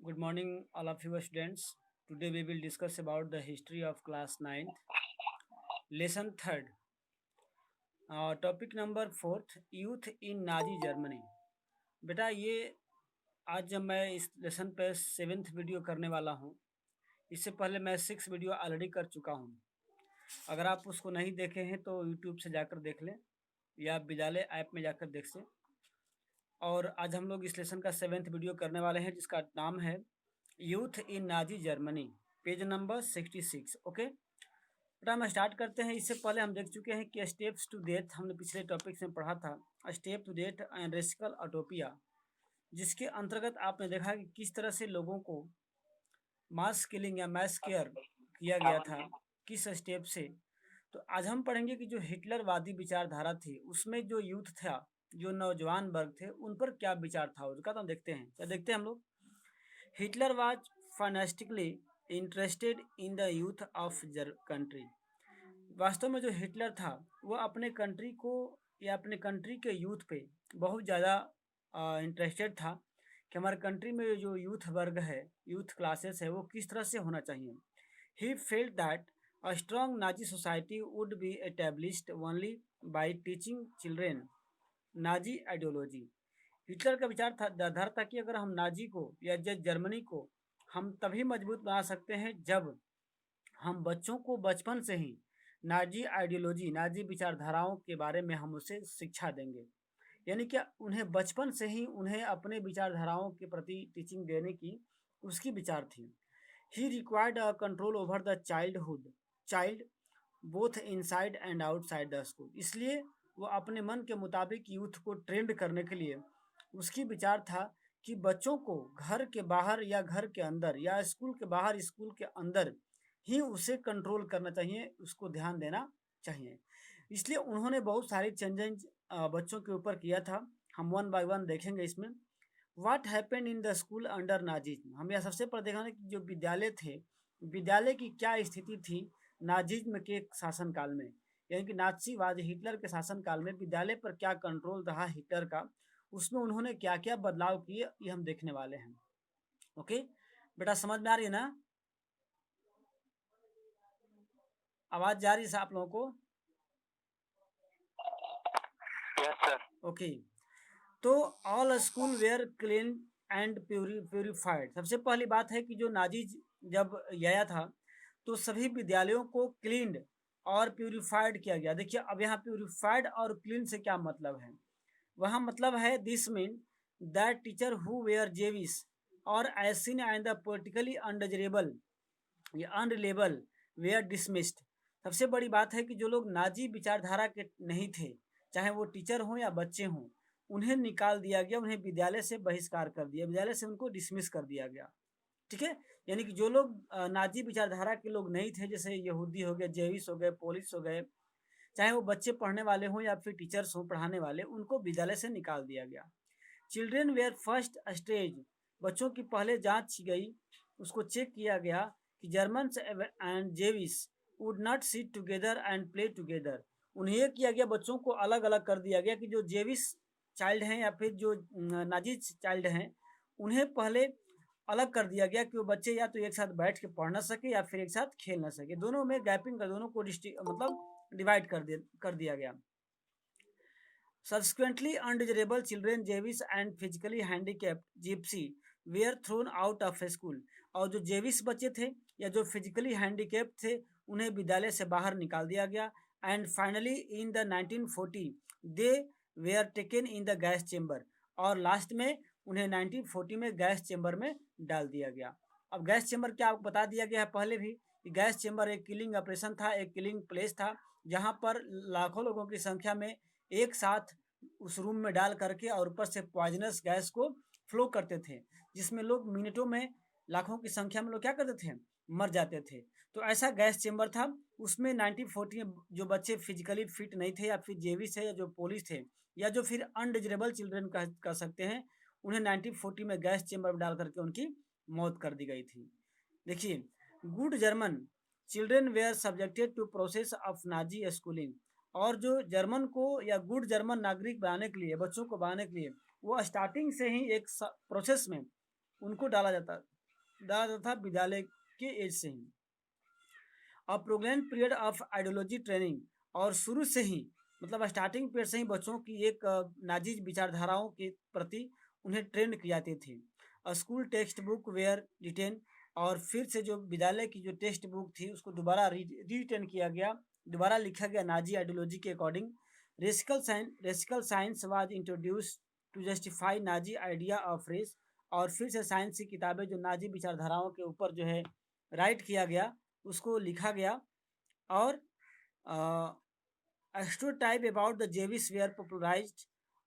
Good morning, all of you students. Today we will discuss about the history of class 9th, lesson 3rd. Topic number 4th, youth in Nazi Germany. बेटा ये आज जब मैं इस lesson पे 7th video करने वाला हूँ, इससे पहले मैं 6 वीडियो ऑलरेडी कर चुका हूँ। अगर आप उसको नहीं देखे हैं तो यूट्यूब से जाकर देख लें या विद्यालय ऐप में जाकर देख लें। और आज हम लोग इस लेसन का 7th वीडियो करने वाले हैं जिसका नाम है youth in Nazi Germany, page number 66। Okay बेटा, हम स्टार्ट करते हैं। इससे पहले हम देख चुके हैं कि स्टेप्स टू डेथ हमने पिछले टॉपिक में पढ़ा था, स्टेप टू डेथ एंड रेसिकल अटोपिया, जिसके अंतर्गत आपने देखा कि किस तरह से लोगों को मास किलिंग या मैस केयर किया गया था, किस स्टेप से। तो आज हम पढ़ेंगे कि जो हिटलरवादी विचारधारा थी उसमें जो यूथ था, जो नौजवान वर्ग थे, उन पर क्या विचार था उसका। तो हम देखते हैं, क्या देखते हैं हम लोग। Hitler was fantastically interested in the youth of country. वास्तव में जो हिटलर था वो अपने कंट्री को या अपने कंट्री के यूथ पे बहुत ज़्यादा इंटरेस्टेड था कि हमारे कंट्री में जो यूथ वर्ग है, यूथ क्लासेस है, वो किस तरह से होना चाहिए। He felt that a strong Nazi society would be established only by teaching children Nazi ideology. Hitler का विचार था आधार था कि अगर हम नाजी को या जर्मनी को हम तभी मजबूत बना सकते हैं जब हम बच्चों को बचपन से ही नाजी आइडियोलॉजी, नाजी विचारधाराओं के बारे में हम उसे शिक्षा देंगे। यानी कि उन्हें बचपन से ही उन्हें अपने विचारधाराओं के प्रति टीचिंग देने की उसकी विचार थी। He required a control over the child both inside and outside the school. इसलिए वो अपने मन के मुताबिक यूथ को ट्रेंड करने के लिए उसकी विचार था कि बच्चों को घर के बाहर या घर के अंदर या स्कूल के बाहर स्कूल के अंदर ही उसे कंट्रोल करना चाहिए, उसको ध्यान देना चाहिए। इसलिए उन्होंने बहुत सारी चेंजेस बच्चों के ऊपर किया था। हम वन बाय वन देखेंगे इसमें। What happened in the school under Nazism. हम यह सबसे पहले देखा कि जो विद्यालय थे, विद्यालय की क्या स्थिति थी नाजिज्म के शासनकाल में, यानी कि नाजीवाद हिटलर के शासनकाल में विद्यालय पर क्या कंट्रोल रहा हिटलर का, उसमें उन्होंने क्या क्या बदलाव किए, ये हम देखने वाले हैं। ओके बेटा, समझ में आ रही है ना? आवाज जा रही है आप लोगों को? Yes sir. ओके, तो all school where clean and purified. सबसे पहली बात है कि जो नाजी जब आया था तो सभी विद्यालयों को क्लीन्ड और प्यूरिफाइड किया गया। देखिए अब यहाँ प्यूरिफाइड और क्लीन से क्या मतलब है। वहाँ मतलब है this mean that teacher who were Jewish or as seen and the politically undesirable या अनरिलेबल वेयर डिसमिस्ड। सबसे बड़ी बात है कि जो लोग नाजी विचारधारा के नहीं थे, चाहे वो टीचर हों या बच्चे हों, उन्हें निकाल दिया गया, उन्हें विद्यालय से बहिष्कार कर दिया, विद्यालय से उनको डिसमिस कर दिया गया। ठीक है, यानी कि जो लोग नाजी विचारधारा के लोग नहीं थे, जैसे यहूदी हो गए, जेविस हो गए, पोलिस हो गए, चाहे वो बच्चे पढ़ने वाले हों या फिर टीचर्स हों पढ़ाने वाले, उनको विद्यालय से निकाल दिया गया। Children were first stage. बच्चों की पहले जांच की गई, उसको चेक किया गया कि Germans and Jewish would not sit together and play together. उन्हें यह किया गया, बच्चों को अलग अलग कर दिया गया कि जो जेविस चाइल्ड हैं या फिर जो नाजी चाइल्ड हैं, उन्हें पहले अलग कर दिया गया कि वो बच्चे या तो एक साथ बैठ के पढ़ ना सके या फिर एक साथ खेल ना सके। दोनों में गैपिंग कर, दोनों को मतलब डिवाइड कर दिया गया। Subsequently, undesirable children, Jewish and physically handicapped gypsy were thrown out of a school. और जो जेविस बच्चे थे या जो फिजिकली हैंडीकैप्ड थे, उन्हें विद्यालय से बाहर निकाल दिया गया। And finally in the 1940 they where taken in the gas chamber. और लास्ट में उन्हें 1940 में गैस चेम्बर में डाल दिया गया। अब गैस चेम्बर क्या आपको बता दिया गया है पहले भी कि गैस चेम्बर एक किलिंग ऑपरेशन था, एक किलिंग प्लेस था, जहां पर लाखों लोगों की संख्या में एक साथ उस रूम में डाल करके और ऊपर से पॉइजनस गैस को फ्लो करते थे, जिसमें लोग मिनटों में, लाखों की संख्या में लोग क्या करते थे, मर जाते थे। तो ऐसा गैस चेम्बर था। उसमें 1940 में जो बच्चे फिजिकली फिट नहीं थे या फिर जेविस है या जो पोलिस थे या जो फिर अनडिजरेबल चिल्ड्रन कह सकते हैं, उन्हें 1940 में गैस चेम्बर में डाल करके उनकी मौत कर दी गई थी। देखिए, good German children were subjected to process of Nazi schooling. और जो जर्मन को या गुड जर्मन नागरिक बनाने के लिए, बच्चों को बनाने के लिए, वो स्टार्टिंग से ही एक प्रोसेस में उनको डाला जाता, दादा था विद्यालय के एज से ही। A program period of ideology training, और शुरू से ही मतलब स्टार्टिंग पीरियड से ही बच्चों की एक नाजी विचारधाराओं के प्रति उन्हें ट्रेंड की जाती थी। School textbook were written, और फिर से जो विद्यालय की जो टेक्स्ट बुक थी उसको दोबारा रिटेन किया गया, दोबारा लिखा गया नाजी आइडियोलॉजी के according. Racial science was introduce to justify Nazi idea of race, और फिर से साइंस की किताबें जो नाजी विचारधाराओं के ऊपर जो है राइट किया गया, उसको लिखा गया। और stereotype about the Jewish were popularised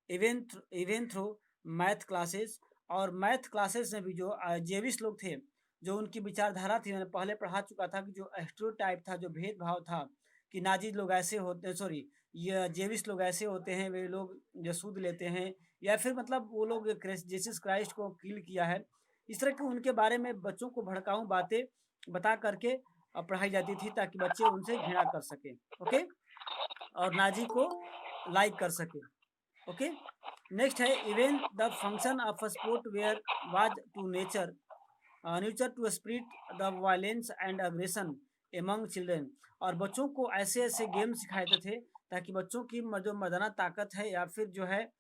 even through math classes, और मैथ क्लासेस में भी जो जेविस लोग थे, जो उनकी विचारधारा थी, मैंने पहले पढ़ा चुका था कि जो स्टेरियोटाइप था, जो भेदभाव था कि नाजी लोग ऐसे होते, सॉरी ये जेविस लोग ऐसे होते हैं, वे लोग जो सूद लेते हैं, या फिर मतलब वो लोग जीसस क्राइस्ट को किल किया है, इस तरह के उनके बारे में बच्चों को भड़काऊ बातें बता करके पढ़ाई जाती थी ताकि बच्चे उनसे घृणा कर सके, ओके, और नाजी को लाइक कर सके, ओके। नेक्स्ट है even the function of a sport where was to nurture to spirit the violence and aggression among children, और बच्चों को ऐसे ऐसे गेम सिखाते थे ताकि बच्चों की जो मर्दाना ताकत है या फिर जो है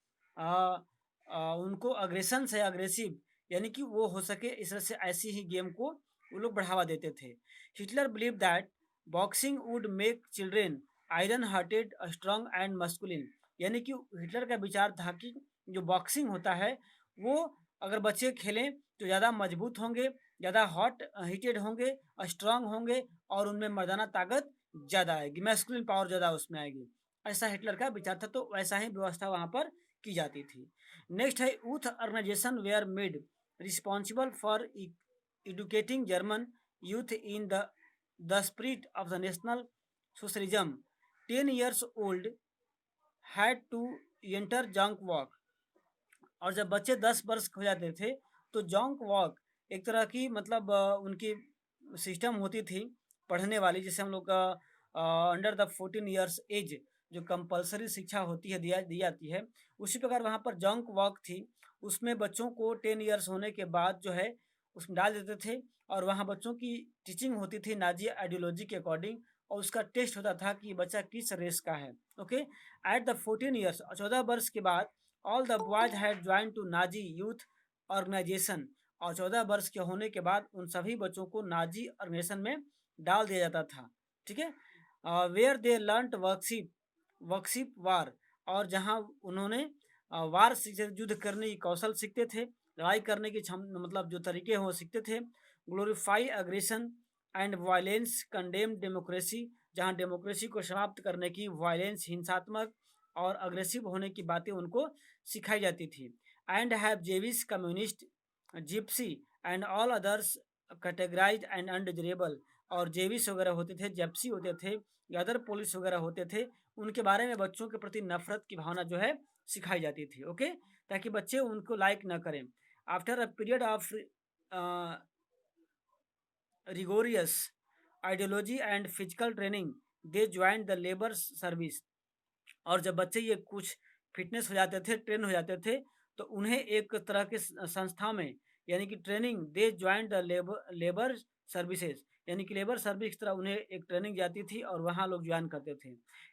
उनको अग्रेशन से अग्रेसिव यानी कि वो हो सके, इस तरह से ऐसी ही गेम को वो लोग बढ़ावा देते थे। Hitler believe that boxing would make children iron hearted strong and masculine, यानी कि हिटलर का विचार था कि जो बॉक्सिंग होता है वो अगर बच्चे खेलें तो ज़्यादा मजबूत होंगे, ज़्यादा हॉट हीटेड होंगे, स्ट्रांग होंगे, और उनमें मर्दाना ताकत ज़्यादा आएगी, मैस्कुलिन पावर ज़्यादा उसमें आएगी। ऐसा हिटलर का विचार था, तो वैसा ही व्यवस्था वहाँ पर की जाती थी। नेक्स्ट है youth organisation were made responsible for educating German youth in the spirit of the national socialism. 10 years old had to enter Jungvolk, और जब बच्चे 10 वर्ष हो जाते थे तो जंक वॉक एक तरह की मतलब उनकी सिस्टम होती थी पढ़ने वाली, जैसे हम लोग अंडर द 14 ईयर्स एज जो कंपलसरी शिक्षा होती है दी जाती है, उसी प्रकार वहाँ पर जंक वॉक थी। उसमें बच्चों को 10 ईयर्स होने के बाद जो है उसमें डाल देते थे, और वहाँ बच्चों की टीचिंग होती थी नाजी आइडियोलॉजी के अकॉर्डिंग, और उसका टेस्ट होता था कि बच्चा किस रेस का है, ओके। एट द 14 ईयर्स, 14 वर्ष के बाद, all the boys had join to Nazi youth organisation, और 14 वर्ष के होने के बाद उन सभी बच्चों को नाजी ऑर्गेनाइजेशन में डाल दिया जाता था, ठीक है। वेयर दे लर्नट वर्कशिप वार, और जहाँ उन्होंने वार युद्ध करने की कौशल सीखते थे, लड़ाई करने की मतलब जो तरीके हैं वो सीखते थे। Glorify aggression and violence, condemn democracy, जहाँ डेमोक्रेसी को समाप्त करने की, वायलेंस हिंसात्मक और अग्रेसिव होने की बातें उनको सिखाई जाती थी। And have Jewish communist gypsy and all others categorise and undesirable, और जेविस वगैरह होते थे, जेप्सी होते थे, या अदर पुलिस वगैरह होते थे, उनके बारे में बच्चों के प्रति नफरत की भावना जो है सिखाई जाती थी, ओके, ताकि बच्चे उनको लाइक न करें। After a period of rigorous ideology and physical training they joined the labor service, और जब बच्चे ये कुछ फिटनेस हो जाते थे, ट्रेन हो जाते थे, तो उन्हें एक तरह के संस्था में यानी कि training, they join the labour services, यानी कि लेबर सर्विस की तरह उन्हें एक ट्रेनिंग जाती थी और वहाँ लोग ज्वाइन करते थे।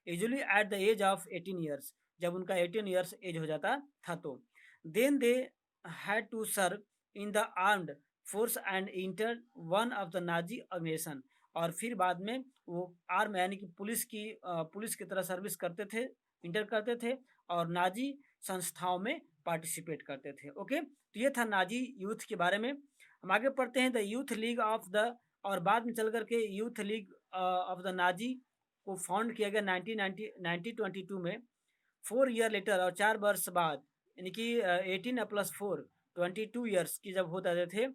Usually at the age of 18 years, जब उनका 18 ईयर्स एज हो जाता था, तो then they had to serve in the armed force and enter one of the Nazi organisation, और फिर बाद में वो आर्म यानी कि पुलिस की तरह सर्विस करते थे, इंटर करते थे, और नाजी संस्थाओं में पार्टिसिपेट करते थे, ओके। तो ये था नाजी यूथ के बारे में। हम आगे पढ़ते हैं the youth league of the, और बाद में चल करके youth league of the Nazi को फाउंड किया गया 1922 में। 4 ईयर लेटर, और 4 वर्ष बाद, यानी कि 18 प्लस 4 22 ईयर्स की जब होते थे,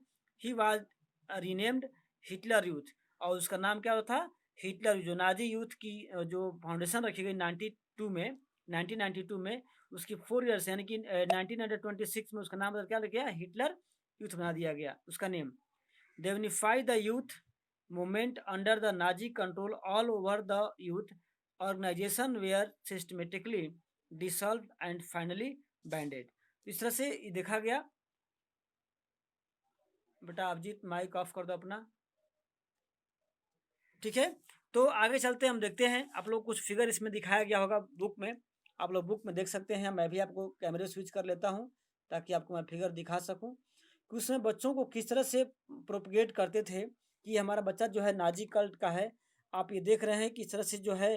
he was renamed Hitler youth, और उसका नाम क्या था, हिटलर। जो नाजी यूथ की जो फाउंडेशन रखी गई 1992 में, उसकी 4 ईयर्स यानी कि 1926 में उसका नाम क्या रखा गया, हिटलर यूथ बना दिया गया उसका name. They unify the youth movement under the Nazi control all over the youth organisation were systematically dissolve and finally banded. इस तरह से देखा गया बेटा अभिजीत माइक ऑफ कर दो अपना। ठीक है, तो आगे चलते हैं, हम देखते हैं। आप लोग कुछ फिगर इसमें दिखाया गया होगा बुक में, आप लोग बुक में देख सकते हैं। मैं भी आपको कैमरे स्विच कर लेता हूँ ताकि आपको मैं फिगर दिखा सकूँ कि उसमें बच्चों को किस तरह से प्रोपगेट करते थे कि हमारा बच्चा जो है नाजी कल्ट का है। आप ये देख रहे हैं किस तरह से जो है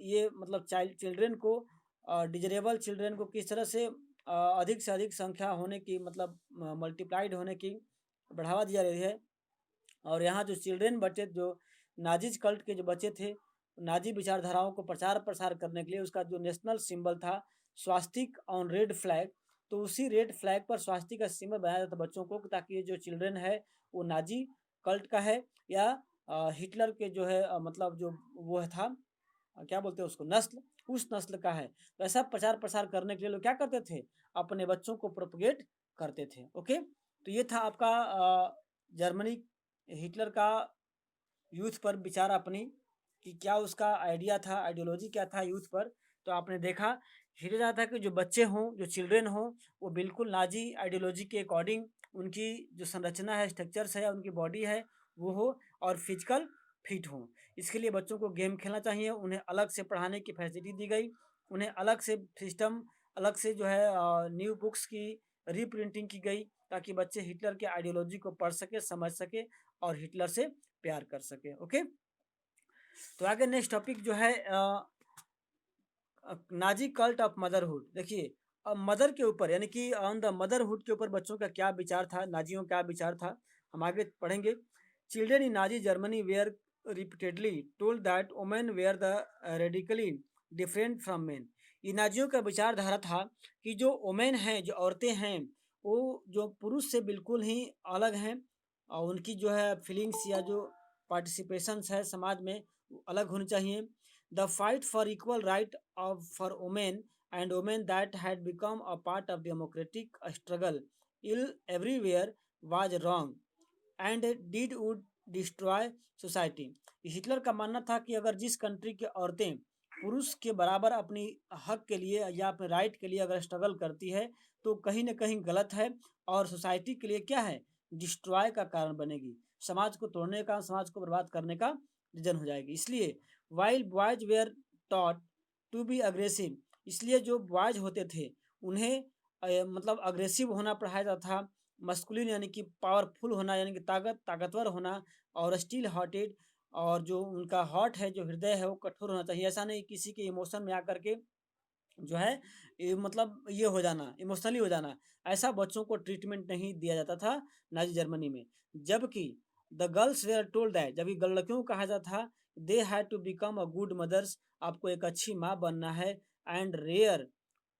ये मतलब चिल्ड्रेन को, डिजरेबल चिल्ड्रेन को किस तरह से अधिक से अधिक संख्या होने की, मतलब मल्टीप्लाइड होने की बढ़ावा दिया रही है। और यहाँ जो चिल्ड्रेन बच्चे, जो नाजीज कल्ट के जो बच्चे थे, नाजी विचारधाराओं को प्रचार प्रसार करने के लिए उसका जो नेशनल सिंबल था स्वास्तिक ऑन रेड फ्लैग, तो उसी रेड फ्लैग पर स्वास्तिक का सिंबल बनाया जाता बच्चों को, ताकि ये जो चिल्ड्रेन है वो नाजी कल्ट का है या हिटलर के जो है मतलब जो वो था क्या बोलते हैं उसको, नस्ल, उस नस्ल का है। तो ऐसा प्रचार प्रसार करने के लिए लोग क्या करते थे, अपने बच्चों को प्रोपगेट करते थे। ओके, तो ये था आपका जर्मनी, हिटलर का यूथ पर विचार अपनी, कि क्या उसका आइडिया था, आइडियोलॉजी क्या था यूथ पर। तो आपने देखा धीरे जाता था कि जो बच्चे हों, जो चिल्ड्रेन हों, वो बिल्कुल नाजी आइडियोलॉजी के अकॉर्डिंग उनकी जो संरचना है, स्ट्रक्चर्स है, उनकी बॉडी है वो हो, और फिजिकल फिट हो। इसके लिए बच्चों को गेम खेलना चाहिए, उन्हें अलग से पढ़ाने की फैसिलिटी दी गई, उन्हें अलग से सिस्टम, अलग से जो है न्यू बुक्स की रीप्रिंटिंग की गई, ताकि बच्चे हिटलर के आइडियोलॉजी को पढ़ सके, समझ सके और हिटलर से प्यार कर सके। ओके, तो आगे नेक्स्ट टॉपिक जो है नाजी कल्ट ऑफ मदरहुड। देखिए, अब मदर के ऊपर, यानी कि ऑन द मदरहुड के ऊपर बच्चों का क्या विचार था, नाजियों का क्या विचार था, हम आगे पढ़ेंगे। Children in Nazi Germany were repeatedly told that women were the radically different from men. ये नाजियों का विचारधारा था कि जो वुमेन हैं, जो औरतें हैं, वो जो पुरुष से बिल्कुल ही अलग हैं, और उनकी जो है फीलिंग्स या जो पार्टिसिपेशंस है समाज में अलग होनी चाहिए। The fight for equal right for women and women that had become a part of democratic struggle ill everywhere was wrong and did would destroy society। Hitler का मानना था कि अगर जिस कंट्री की औरतें पुरुष के बराबर अपनी हक के लिए या अपने राइट के लिए अगर स्ट्रगल करती है, तो कहीं ना कहीं गलत है, और सोसाइटी के लिए क्या है, डिस्ट्रॉय का कारण बनेगी, समाज को तोड़ने का, समाज को बर्बाद करने का रीजन हो जाएगी। इसलिए while boys were taught to be aggressive, इसलिए जो बॉयज होते थे उन्हें मतलब अग्रेसिव होना पढ़ाया जाता था। मस्कुलिन यानी कि पावरफुल होना, यानी कि ताकतवर होना, और स्टील हार्टेड, और जो उनका हार्ट है, जो हृदय है, वो कठोर होना चाहिए। ऐसा नहीं किसी के इमोशन में आकर के जो है मतलब ये हो जाना, इमोशनली हो जाना, ऐसा बच्चों को ट्रीटमेंट नहीं दिया जाता था नाजी जर्मनी में। जबकि the girls were told that, जबकि लड़कियों को कहा जाता था they had to become a good mothers, आपको एक अच्छी माँ बनना है, and rear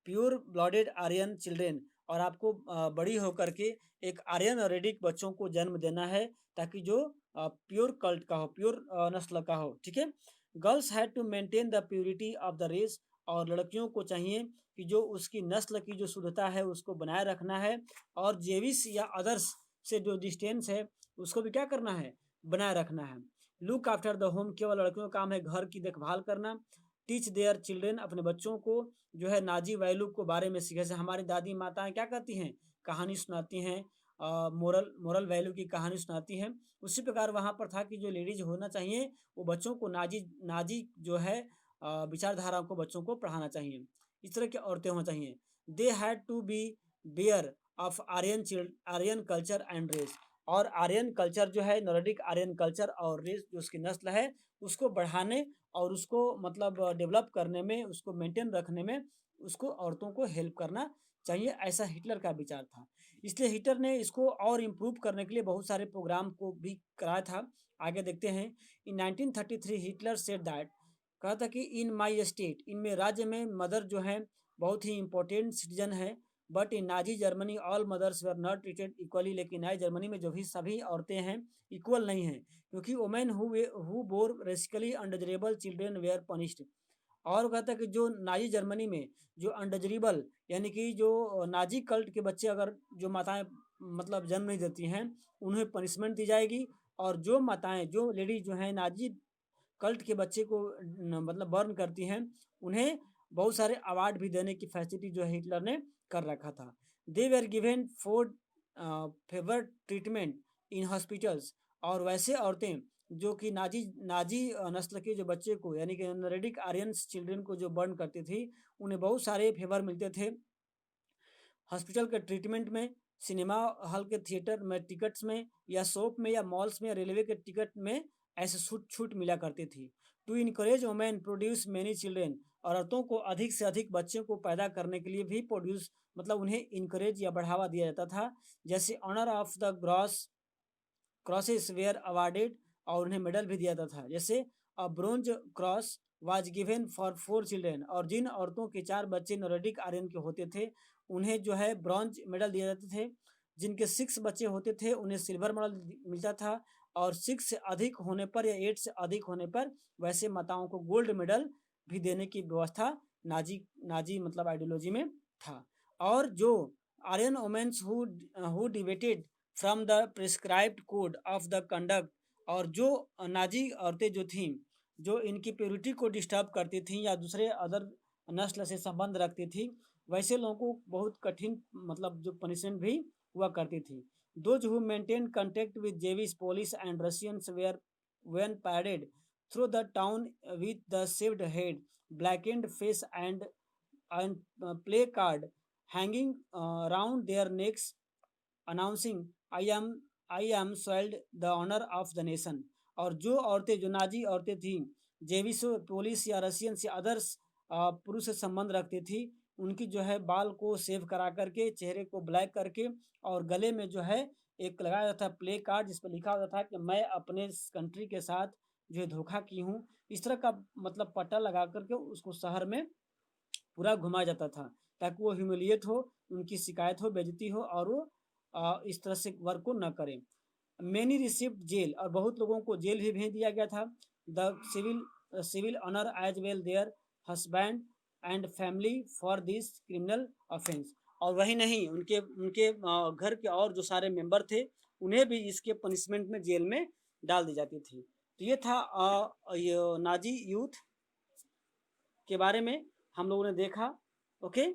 pure blooded Aryan children, और आपको बड़ी होकर के एक आर्यन और रेडिक बच्चों को जन्म देना है, ताकि जो प्योर कल्ट का हो, प्योर नस्ल का हो। ठीक है, girls had to maintain the purity of the race, और लड़कियों को चाहिए कि जो उसकी नस्ल की जो शुद्धता है उसको बनाए रखना है, और जेविस या अदर्स से जो डिस्टेंस है उसको भी क्या करना है, बनाए रखना है। लुक आफ्टर द होम, केवल लड़कियों का काम है घर की देखभाल करना। टीच देयर चिल्ड्रेन, अपने बच्चों को जो है नाजी वैल्यू को बारे में सीखे। जैसे हमारी दादी माताएं क्या करती हैं, कहानी सुनाती हैं, मोरल मोरल वैल्यू की कहानी सुनाती हैं। उसी प्रकार वहाँ पर था कि जो लेडीज होना चाहिए वो बच्चों को नाजी नाजी जो है विचारधारा को बच्चों को पढ़ाना चाहिए। इस तरह की औरतें होना चाहिए। They had to be bear of Aryan culture and race, और आर्यन कल्चर जो है, नॉर्डिक आर्यन कल्चर और रेस जो उसकी नस्ल है उसको बढ़ाने और उसको मतलब डेवलप करने में, उसको मेंटेन रखने में उसको औरतों को हेल्प करना चाहिए, ऐसा हिटलर का विचार था। इसलिए हिटलर ने इसको और इम्प्रूव करने के लिए बहुत सारे प्रोग्राम को भी कराया था। आगे देखते हैं। इन 1933 हिटलर सेड दैट, कहा था कि इन माई स्टेट, इनमें राज्य में मदर जो है बहुत ही इंपॉर्टेंट सिटीजन है, but in Nazi Germany all mothers were not treated equally, लेकिन नाजी जर्मनी में जो भी सभी औरतें हैं इक्वल नहीं हैं, क्योंकि women who bore racially undesirable children were punished. और कहता है कि जो नाजी जर्मनी में जो अनडिजरेबल, यानी कि जो नाजी कल्ट के बच्चे अगर जो माताएं मतलब जन्म नहीं देती हैं उन्हें पनिशमेंट दी जाएगी, और जो माताएं, जो लेडी जो हैं नाजी कल्ट के बच्चे को मतलब बर्न करती हैं उन्हें बहुत सारे अवार्ड भी देने की फैसिलिटी जो है हिटलर ने कर रखा था। They were given food favour treatment in hospitals. और वैसे औरतें जो कि नाजी नाजी नस्ल के जो बच्चे को यानी कि रेडिक आर्यंस चिल्ड्रन को जो बर्न करती थी, उन्हें बहुत सारे फेवर मिलते थे हॉस्पिटल के ट्रीटमेंट में, सिनेमा हॉल के थिएटर में टिकट्स में, या शॉप में, या मॉल्स में, या रेलवे के टिकट में ऐसे छूट छूट मिला करती थी। To encourage women produce many children, औरतों को अधिक से अधिक बच्चों को पैदा करने के लिए भी प्रोड्यूस मतलब उन्हें इनकरेज या बढ़ावा दिया जाता था। जैसे honour of the gross crosses were awarded, और उन्हें मेडल भी दिया जाता था। जैसे bronze cross was given for 4 children, और जिन औरतों के 4 बच्चे नोरेडिक आर्यन के होते थे उन्हें जो है ब्रॉन्ज मेडल दिए जाते थे। जिनके 6 बच्चे होते थे उन्हें सिल्वर मेडल मिलता था, और 6 से अधिक होने पर या 8 से अधिक होने पर वैसे माताओं को गोल्ड मेडल भी देने की व्यवस्था नाजी नाजी मतलब आइडियोलॉजी में था। और जो Aryan womens who deviated from the prescribed code of the conduct, और जो नाजी औरतें जो थीं जो इनकी प्योरिटी को डिस्टर्ब करती थीं या दूसरे अदर नस्ल से संबंध रखती थी, वैसे लोगों को बहुत कठिन मतलब जो पनिशमेंट भी हुआ करती थी। Those who maintain contact with Jewish Poles and Russians were when paraded through the town with the shaved head, blackened face, and placard hanging round their necks announcing I am soiled the honor of the nation। और जो औरतें जो Nazi औरतें थीं Jewish police या Russian से others पुरुष से संबंध रखती थी, उनकी जो है बाल को सेव करा करके, चेहरे को ब्लैक करके, और गले में जो है एक लगाया जाता था प्ले कार्ड जिस पर लिखा होता था कि मैं अपने कंट्री के साथ जो है धोखा की हूँ। इस तरह का मतलब पट्टा लगा करके उसको शहर में पूरा घुमाया जाता था ताकि वो ह्यूमिलिएट हो, उनकी शिकायत हो, बेइज्जती हो, और वो इस तरह से वर्क को न करें। मैनी रिसिव्ड जेल, और बहुत लोगों को जेल भी भेज दिया गया था। The civil honour as well their husband and family for this criminal offence. और वही नहीं, उनके उनके घर के और जो सारे मेंबर थे उन्हें भी इसके पनिशमेंट में जेल में डाल दी जाती थी। तो ये था ये नाजी यूथ के बारे में हम लोगों ने देखा। ओके।